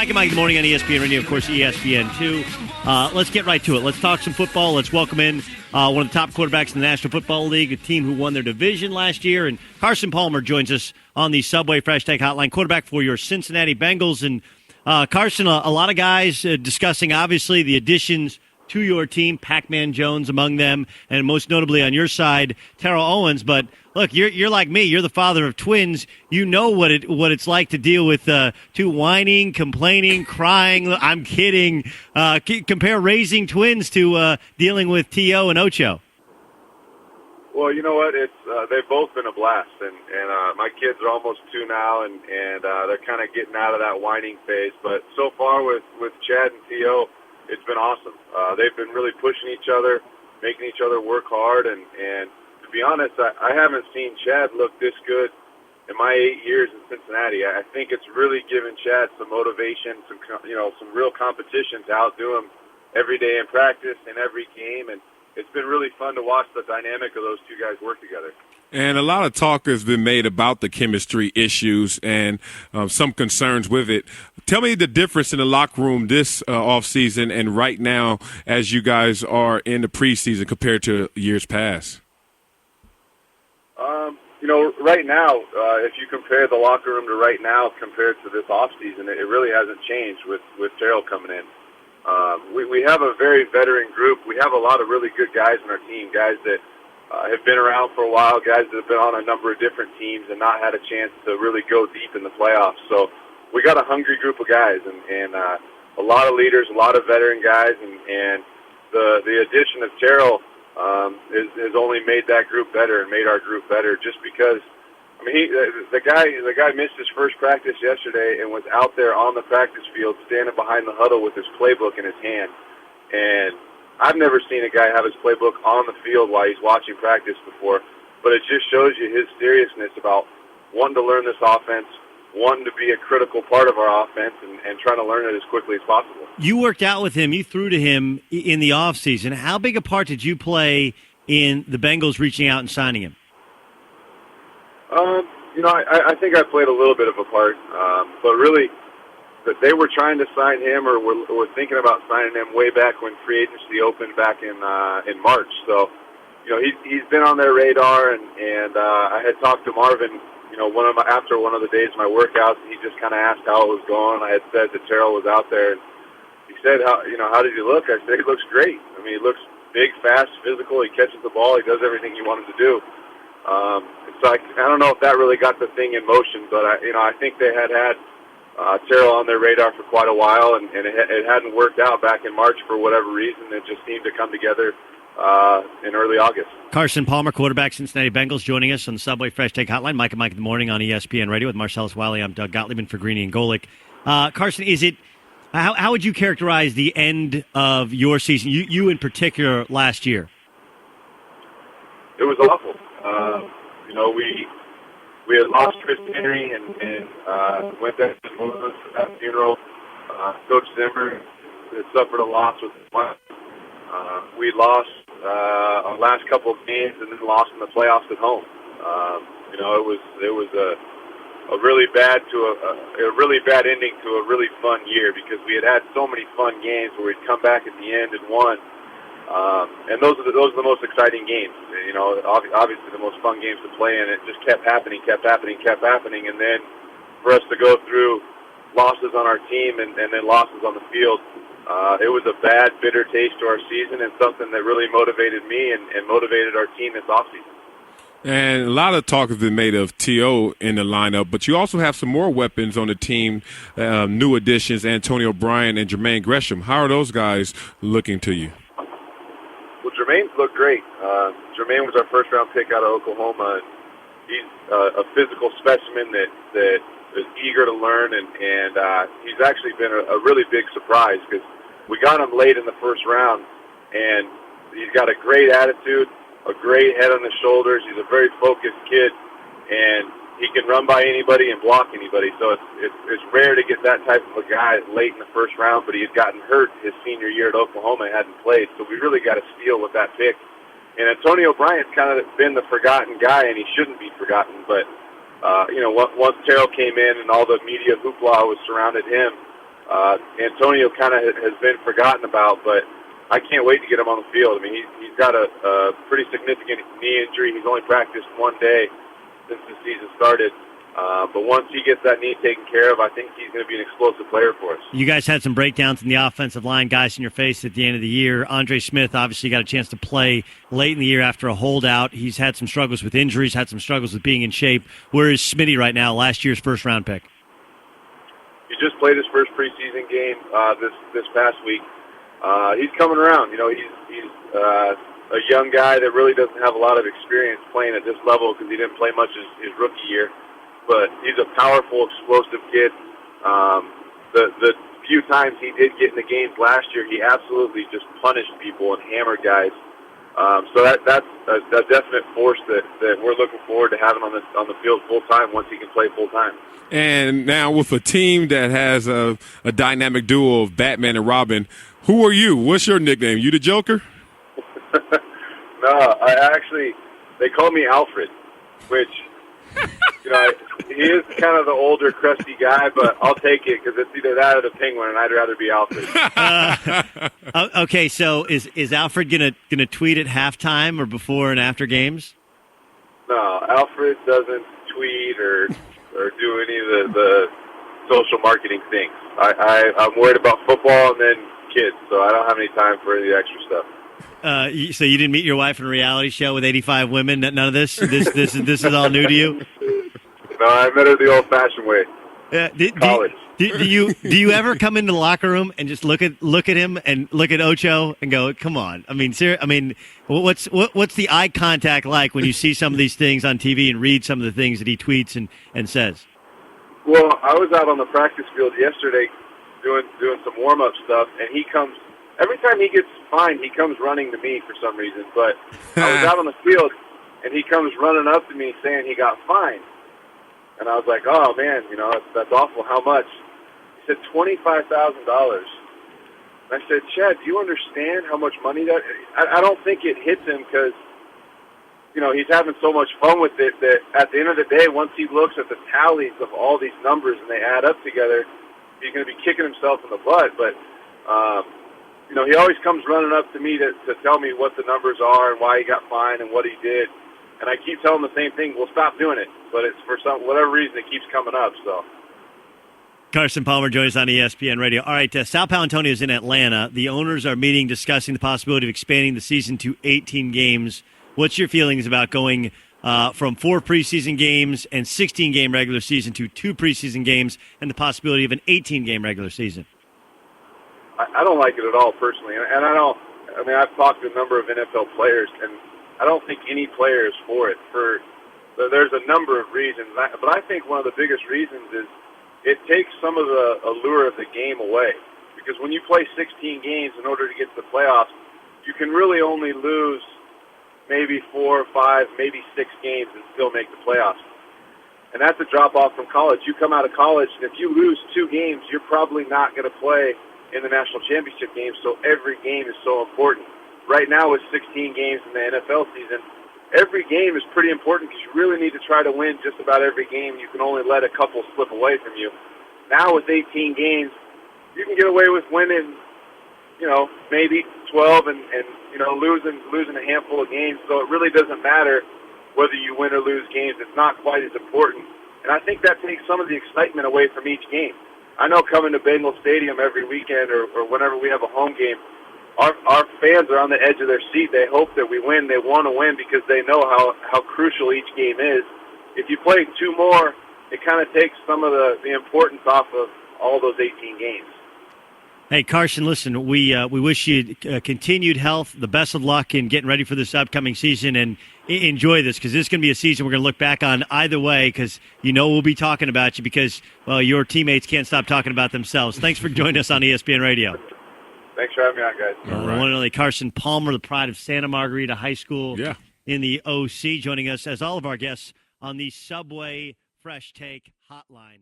Mike and Mike in the morning on ESPN Radio, of course, ESPN2. Let's get right to it. Let's talk some football. Let's welcome in one of the top quarterbacks in the National Football League, a team who won their division last year. And Carson Palmer joins us on the Subway Fresh Take Hotline, quarterback for your Cincinnati Bengals. And Carson, a lot of guys discussing, obviously, the additions to your team, Pac-Man Jones among them, and most notably on your side, Terrell Owens. But look, you're like me. You're the father of twins. You know what it's like to deal with two whining, complaining, crying. I'm kidding. Compare raising twins to dealing with T.O. and Ocho. Well, you know what? They've both been a blast, and my kids are almost 2 now, and they're kind of getting out of that whining phase. But so far with Chad and T.O., it's been awesome. They've been really pushing each other, making each other work hard, and to be honest, I haven't seen Chad look this good in my 8 years in Cincinnati. I think it's really given Chad some motivation, some real competition to outdo him every day in practice and every game, and it's been really fun to watch the dynamic of those two guys work together. And a lot of talk has been made about the chemistry issues and some concerns with it. Tell me the difference in the locker room this offseason and right now as you guys are in the preseason compared to years past. Right now, if you compare the locker room to right now compared to this offseason, it really hasn't changed with Terrell coming in. We have a very veteran group. We have a lot of really good guys on our team, guys that have been around for a while, guys that have been on a number of different teams and not had a chance to really go deep in the playoffs. So we got a hungry group of guys and a lot of leaders, a lot of veteran guys, and the addition of Terrell has only made that group better and made our group better just because, the guy missed his first practice yesterday and was out there on the practice field standing behind the huddle with his playbook in his hand. And I've never seen a guy have his playbook on the field while he's watching practice before, but it just shows you his seriousness about wanting to learn this offense, wanting to be a critical part of our offense, and trying to learn it as quickly as possible. You worked out with him. You threw to him in the offseason. How big a part did you play in the Bengals reaching out and signing him? I think I played a little bit of a part, but really that they were trying to sign him or were thinking about signing him way back when free agency opened back in March. So, he's been on their radar, and I had talked to Marvin, after one of the days of my workouts, he just kind of asked how it was going. I had said that Terrell was out there, and he said, how did he look? I said, he looks great. He looks big, fast, physical. He catches the ball. He does everything you want him to do. So I don't know if that really got the thing in motion, but I think they had Terrell on their radar for quite a while, and it hadn't worked out back in March for whatever reason. It just seemed to come together in early August. Carson Palmer, quarterback, Cincinnati Bengals, joining us on the Subway Fresh Take Hotline. Mike and Mike in the morning on ESPN Radio with Marcellus Wiley. I'm Doug Gottlieb for Greeny and Golick. Carson, how would you characterize the end of your season, you in particular, last year? It was awful. We had lost Chris Henry and went there to that funeral. Coach Zimmer had suffered a loss with his wife. We lost our last couple of games and then lost in the playoffs at home. It was a really bad ending to a really fun year because we had so many fun games where we'd come back at the end and won. And those are the most exciting games. Obviously the most fun games to play in. It just kept happening, and then for us to go through losses on our team and then losses on the field, it was a bad, bitter taste to our season and something that really motivated me and motivated our team this offseason. And a lot of talk has been made of T.O. in the lineup, but you also have some more weapons on the team, new additions, Antonio Bryant and Jermaine Gresham. How are those guys looking to you? Well, Jermaine's looked great. Jermaine was our first-round pick out of Oklahoma, and he's a physical specimen that is eager to learn, and he's actually been a really big surprise because we got him late in the first round, and he's got a great attitude, a great head on his shoulders. He's a very focused kid, and he can run by anybody and block anybody. So it's rare to get that type of a guy late in the first round, but he had gotten hurt his senior year at Oklahoma and hadn't played. So we really got a steal with that pick. And Antonio Bryant's kind of been the forgotten guy, and he shouldn't be forgotten. But, once Terrell came in and all the media hoopla was surrounded him, Antonio kind of has been forgotten about, but I can't wait to get him on the field. I mean, he's got a pretty significant knee injury. He's only practiced one day since the season started. But once he gets that knee taken care of, I think he's going to be an explosive player for us. You guys had some breakdowns in the offensive line, guys in your face at the end of the year. Andre Smith obviously got a chance to play late in the year after a holdout. He's had some struggles with injuries, had some struggles with being in shape. Where is Smitty right now, last year's first-round pick? He just played his first preseason game this past week. He's coming around. You know, he's a young guy that really doesn't have a lot of experience playing at this level because he didn't play much his rookie year. But he's a powerful, explosive kid. The few times he did get in the games last year, he absolutely just punished people and hammered guys. So that's a definite force that we're looking forward to having on the field full time once he can play full time. And now with a team that has a dynamic duo of Batman and Robin, who are you? What's your nickname? You the Joker? No, they call me Alfred, which, you know, he is kind of the older, crusty guy, but I'll take it because it's either that or the Penguin, and I'd rather be Alfred. Okay, so is Alfred gonna tweet at halftime or before and after games? No, Alfred doesn't tweet or do any of the social marketing things. I'm worried about football and then kids, so I don't have any time for any extra stuff. So you didn't meet your wife in a reality show with 85 women? None of this? This is all new to you? No, I met her the old-fashioned way. College. Do you ever come into the locker room and just look at him and look at Ocho and go, come on? I mean, what's the eye contact like when you see some of these things on TV and read some of the things that he tweets and says? Well, I was out on the practice field yesterday doing some warm-up stuff, and he comes. Every time he gets fined, he comes running to me for some reason. But I was out on the field, and he comes running up to me saying he got fined. And I was like, oh, man, you know, that's awful. How much? He said $25,000. And I said, Chad, do you understand how much money that is? I don't think it hits him because, you know, he's having so much fun with it that at the end of the day, once he looks at the tallies of all these numbers and they add up together, he's going to be kicking himself in the butt. But, you know, he always comes running up to me to tell me what the numbers are and why he got fined and what he did. And I keep telling him the same thing. We'll stop doing it. But it's for whatever reason it keeps coming up. So. Carson Palmer joins us on ESPN Radio. All right, Sal Paolantonio is in Atlanta. The owners are meeting discussing the possibility of expanding the season to 18 games. What's your feelings about going from 4 preseason games and 16-game regular season to 2 preseason games and the possibility of an 18-game regular season? I don't like it at all personally, and I've talked to a number of NFL players, and I don't think any player is for it. There's a number of reasons, but I think one of the biggest reasons is it takes some of the allure of the game away. Because when you play 16 games in order to get to the playoffs, you can really only lose maybe 4 or 5, maybe 6 games and still make the playoffs. And that's a drop-off from college. You come out of college, and if you lose 2 games, you're probably not going to play in the national championship game, so every game is so important. Right now with 16 games in the NFL season, every game is pretty important because you really need to try to win just about every game. You can only let a couple slip away from you. Now with 18 games, you can get away with winning, you know, maybe 12 and you know, losing a handful of games. So it really doesn't matter whether you win or lose games. It's not quite as important. And I think that takes some of the excitement away from each game. I know coming to Bengals Stadium every weekend or whenever we have a home game, our fans are on the edge of their seat. They hope that we win. They want to win because they know how crucial each game is. If you play 2 more, it kind of takes some of the importance off of all those 18 games. Hey, Carson, listen, we wish you continued health, the best of luck in getting ready for this upcoming season, and enjoy this because this is going to be a season we're going to look back on either way because you know we'll be talking about you because, well, your teammates can't stop talking about themselves. Thanks for joining us on ESPN Radio. Thanks for having me on, guys. All right. One and only Carson Palmer, the pride of Santa Margarita High School in the OC, joining us as all of our guests on the Subway Fresh Take Hotline.